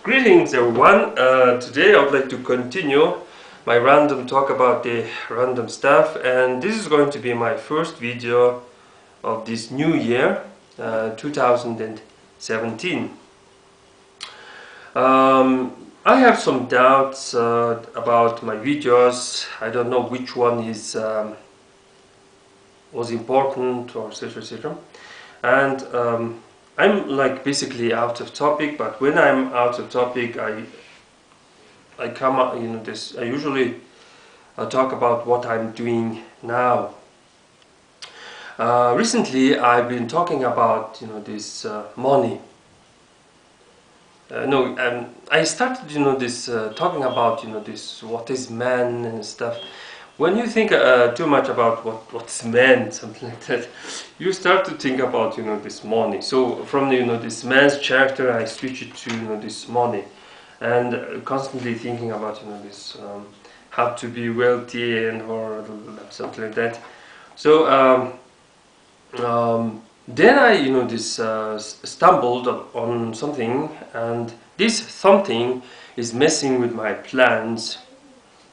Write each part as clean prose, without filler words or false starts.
Greetings everyone, today I would like to continue my random talk about the random stuff, and this is going to be my first video of this new year, 2017. I have some doubts about my videos. I don't know which one is was important or etc. And I'm like basically out of topic, but when I'm out of topic I come up, I usually talk about what I'm doing now. Recently I've been talking about this money. I started this talking about this what is man and stuff. When you think too much about what's man, something like that, you start to think about this money. So from this man's character, I switch it to this money, and constantly thinking about this how to be wealthy and or something like that. So then I stumbled on something, and this something is messing with my plans,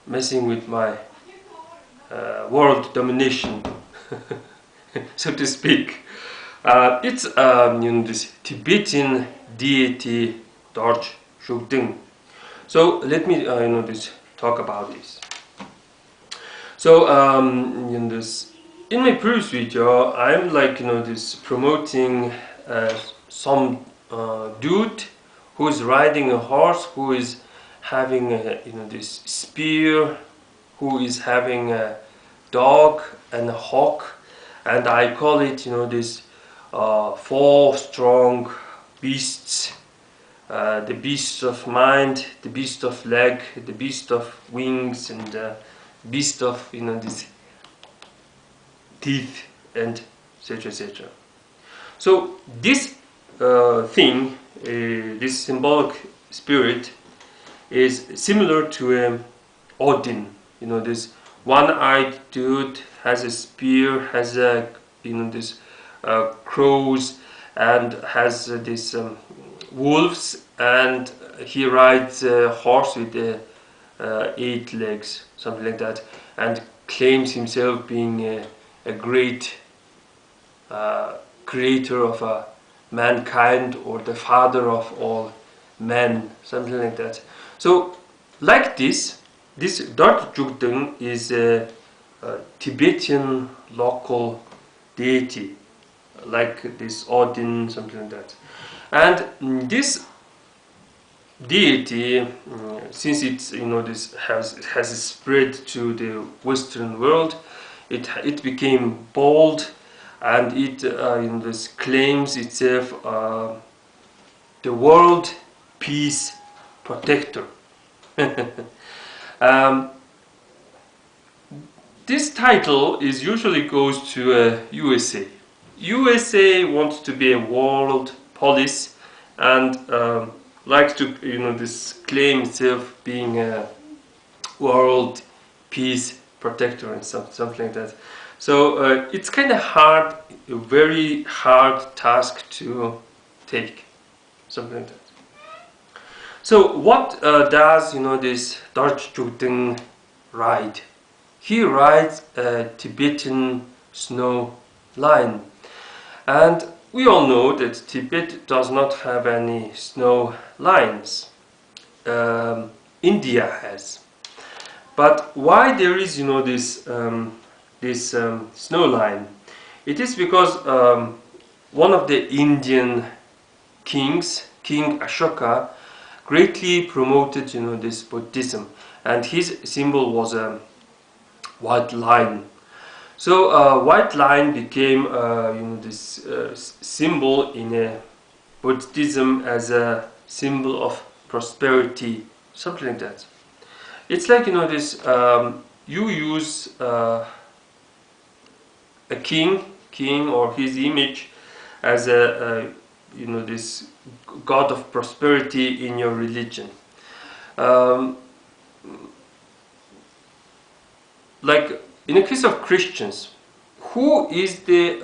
messing with my world domination, so to speak. It's this Tibetan deity Dorje Shugden. So let me talk about this. So in my previous video, I'm promoting some dude who is riding a horse, who is having this spear, who is having a dog and a hawk, and I call it this four strong beasts, the beast of mind, the beast of leg, the beast of wings, and the beast of this teeth, and etc. So this thing, this symbolic spirit, is similar to Odin. This one-eyed dude has a spear, has a this crows, and has this wolves, and he rides a horse with 8 legs, something like that, and claims himself being a great creator of mankind, or the father of all men, something like that. So like this Dorje Shugden is a Tibetan local deity, like this Odin, something like that. And this deity, since it's this has spread to the Western world, it became bold, and it this claims itself the world peace protector. This title is usually goes to USA. USA wants to be a world police, and likes to this claim itself being a world peace protector and something like that. So it's kind of hard, a very hard task to take, something like that. So what does this Dorje Shugden ride? He rides a Tibetan snow lion, and we all know that Tibet does not have any snow lions. India has. But why there is this snow lion? It is because one of the Indian kings, King Ashoka, greatly promoted this Buddhism, and his symbol was a white lion. So white lion became this symbol in Buddhism as a symbol of prosperity, something like that. It's like this you use a king or his image as a this god of prosperity in your religion. Like in the case of Christians, who is the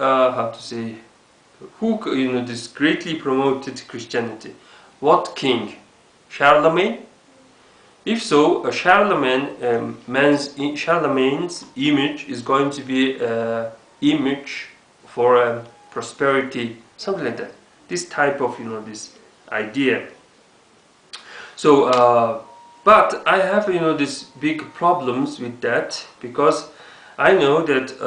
who this greatly promoted Christianity? What king? Charlemagne? If so, a Charlemagne's image is going to be an image for prosperity, something like that. This type of, this idea. So, but I have, these big problems with that, because I know that,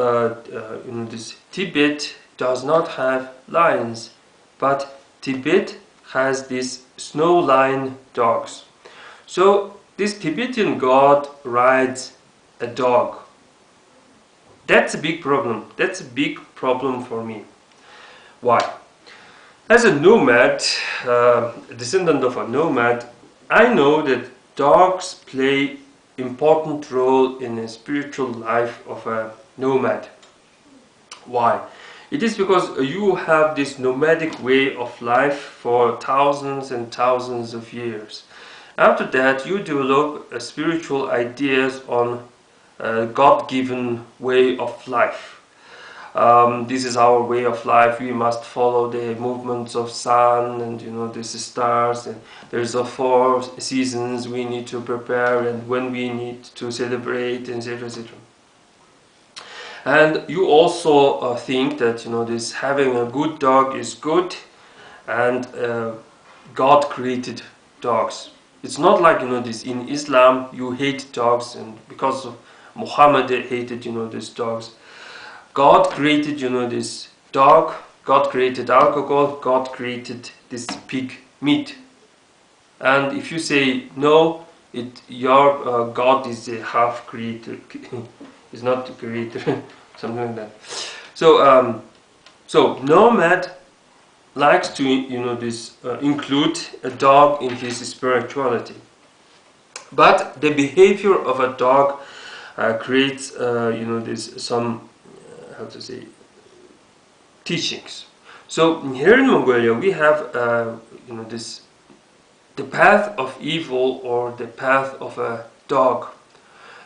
this Tibet does not have lions, but Tibet has these snow lion dogs. So this Tibetan god rides a dog. That's a big problem. That's a big problem for me. Why? As a nomad, a descendant of a nomad, I know that dogs play important role in the spiritual life of a nomad. Why? It is because you have this nomadic way of life for thousands and thousands of years. After that, you develop spiritual ideas on a God-given way of life. This is our way of life. We must follow the movements of sun and the stars, and there's 4 seasons we need to prepare, and when we need to celebrate, etc., etc. And you also think that this having a good dog is good, and God created dogs. It's not like this in Islam you hate dogs, and because of Muhammad they hated these dogs. God created this dog, God created alcohol, God created this pig meat. And if you say no, your God is a half creator, is not the creator, something like that. So so nomad likes to include a dog in his spirituality, but the behavior of a dog creates some how to say teachings. So here in Mongolia we have the path of evil, or the path of a dog,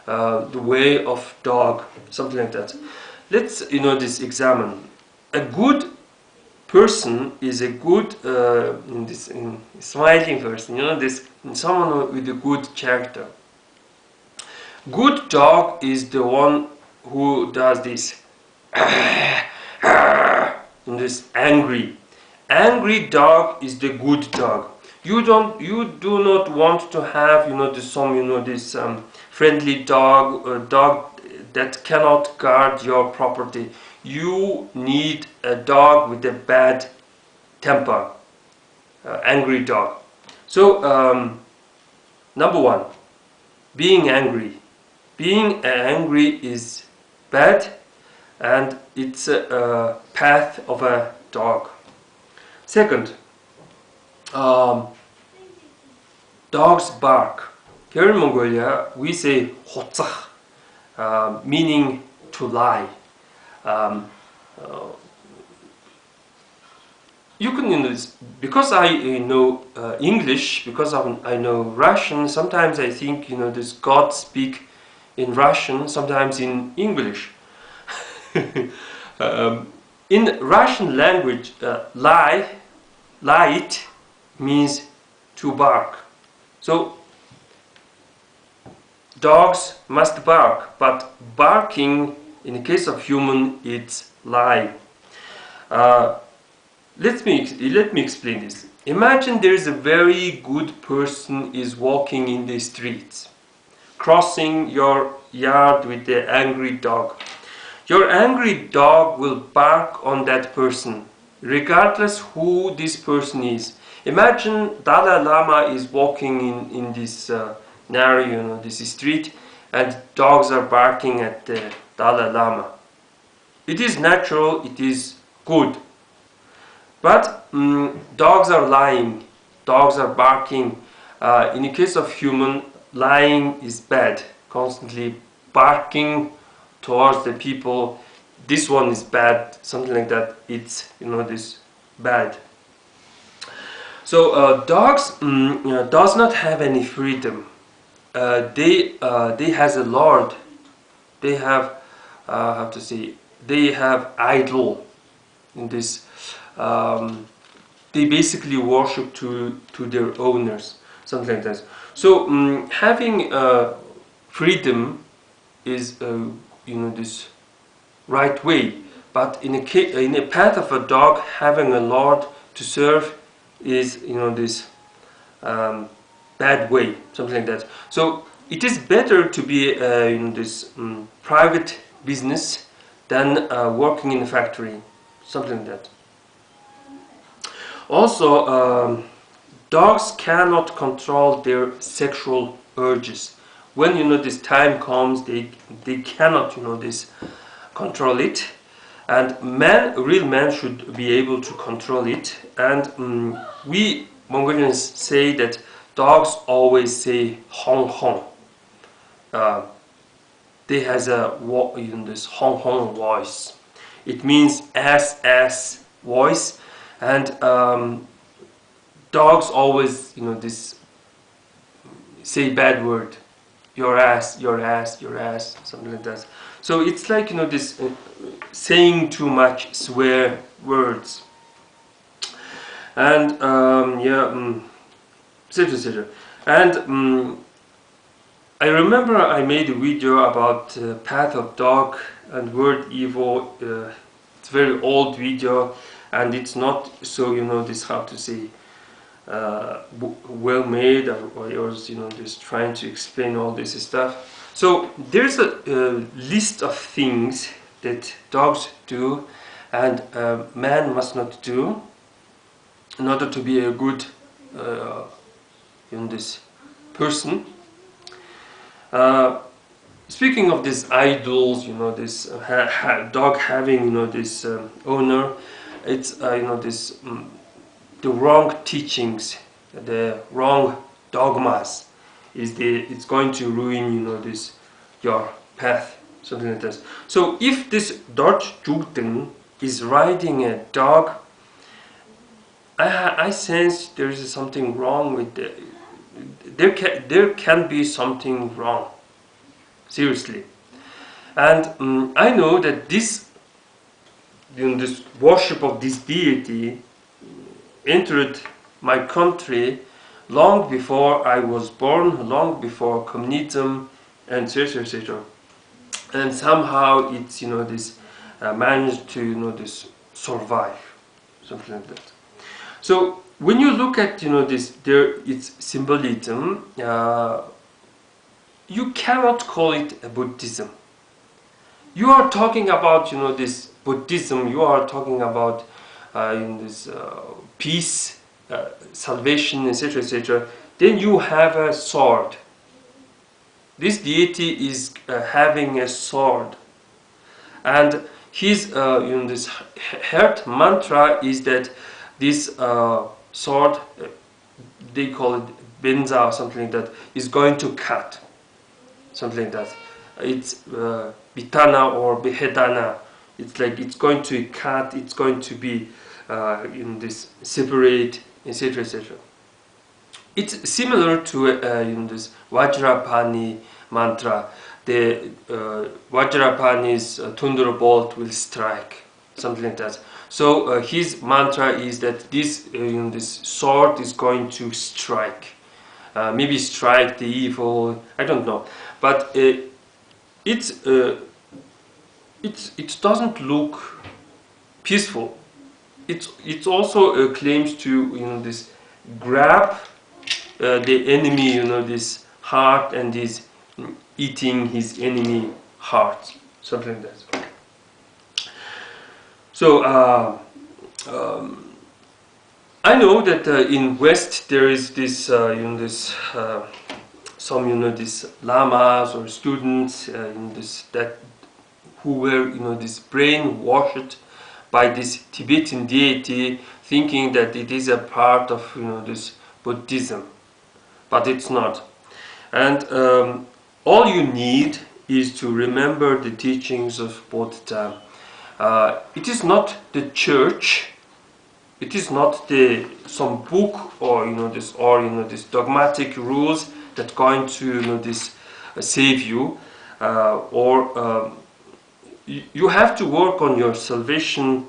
the way of dog, something like that. Let's examine. A good person is a good smiling person, someone with a good character. Good dog is the one who does this this angry dog is the good dog. You do not want to have this friendly dog, a dog that cannot guard your property. You need a dog with a bad temper, angry dog. So number 1, being angry is bad, and it's a path of a dog. Second, dogs bark. Here in Mongolia we say hotsach, meaning to lie. You can because I know English, because I know Russian. Sometimes I think this God speak in Russian, sometimes in English. In Russian language, light means to bark. So dogs must bark, but barking in the case of human, it's lie. Let me explain this. Imagine there is a very good person is walking in the streets, crossing your yard with the angry dog. Your angry dog will bark on that person, regardless who this person is. Imagine Dalai Lama is walking in this narrow, this street, and dogs are barking at the Dalai Lama. It is natural, it is good. But dogs are lying, dogs are barking. In the case of human, lying is bad. Constantly barking towards the people, this one is bad, something like that. It's this bad. So dogs does not have any freedom. They has a lord. They have how to say, they have idol in this. They basically worship to their owners. something like that. So having freedom is this right way, but in a path of a dog, having a lord to serve is this bad way, something like that. So it is better to be in this private business than working in a factory, something like that. Also, dogs cannot control their sexual urges. When this time comes, they cannot this control it, and real man should be able to control it. And we Mongolians say that dogs always say hong hong. They has a this hong hong voice. It means ass voice, and dogs always this say bad word, your ass, something like that. So it's like this saying too much swear words, and etc, etc. And I remember I made a video about path of dog and word evil. It's a very old video, and it's not so this, how to say, well made, or yours just trying to explain all this stuff. So there's a list of things that dogs do and man must not do in order to be a good this person. Speaking of these idols, this dog having this owner, it's this the wrong teachings, the wrong dogmas it's going to ruin this your path, something like this. So if this Dorje Shugden is riding a dog, I sense there is something wrong with there can be something wrong, seriously. And I know that this this worship of this deity entered my country long before I was born, long before communism, and etc, etc. And somehow it's this managed to this survive, something like that. So when you look at this its symbolism, you cannot call it a Buddhism. You are talking about this Buddhism. You are talking about in this peace, salvation, etc, etc. Then you have a sword. This deity is having a sword, and his this heart mantra is that this sword, they call it BENZA or something like that, is going to cut, something like that. It's BITANA or Bhedana. It's like it's going to cut. It's going to be in this separate, etc, etc. It's similar to in this Vajrapani mantra. The Vajrapani's thunderbolt will strike, something like that. So his mantra is that this sword is going to strike, maybe strike the evil. I don't know, but it doesn't look peaceful. It also claims to this grab the enemy, this heart, and is eating his enemy heart, something like that. So I know that in West there is this some these lamas or students who were this brainwashed by this Tibetan deity, thinking that it is a part of this Buddhism, but it's not. And all you need is to remember the teachings of Buddha. It is not the church. It is not some book or this dogmatic rules that going to this save you, or you have to work on your salvation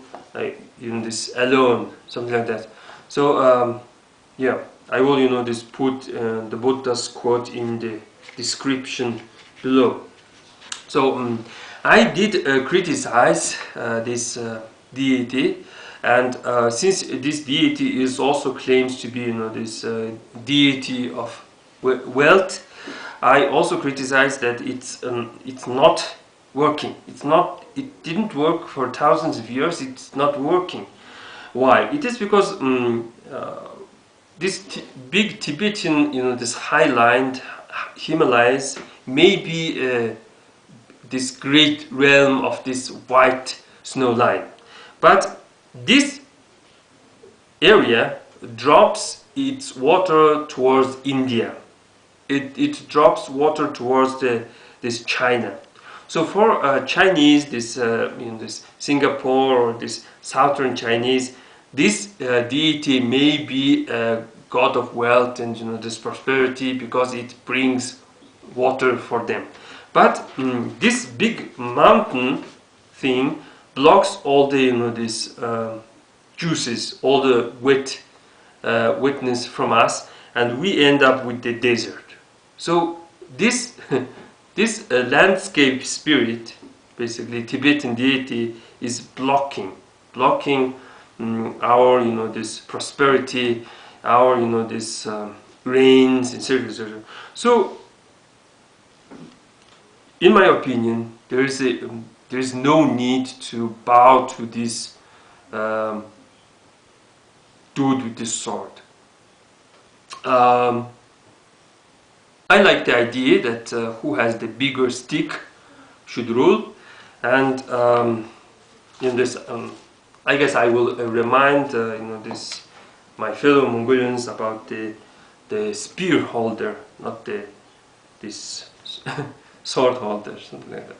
this alone, something like that. So yeah. I will, put the Buddha's quote in the description below. So I did criticize this deity, and since this deity is also claims to be, this deity of wealth, I also criticize that it's not working. It didn't work for thousands of years. It's not working. Why? It is because this big Tibetan, this highland Himalayas may be this great realm of this white snow line, but this area drops its water towards India. It drops water towards this China. So for Chinese, this Singapore or this southern Chinese, this deity may be a god of wealth and this prosperity because it brings water for them. But this big mountain thing blocks all the these juices, all the wetness from us, and we end up with the desert. So this this landscape spirit, basically Tibetan deity, is blocking our this prosperity, our this rains, etc. So in my opinion, there is no need to bow to this dude with this sword. I like the idea that who has the bigger stick should rule, and in this, I guess I will remind this my fellow Mongolians about the spear holder, not this sword holder, something like that.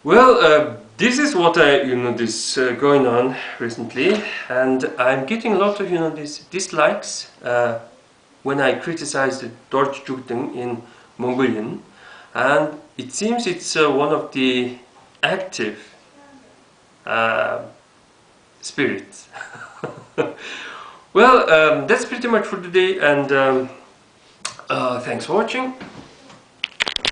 Well, this is what I this going on recently, and I'm getting a lot of these dislikes when I criticize the Dorje Shugden in Mongolian, and it seems it's one of the active spirits. Well, that's pretty much for today, and thanks for watching.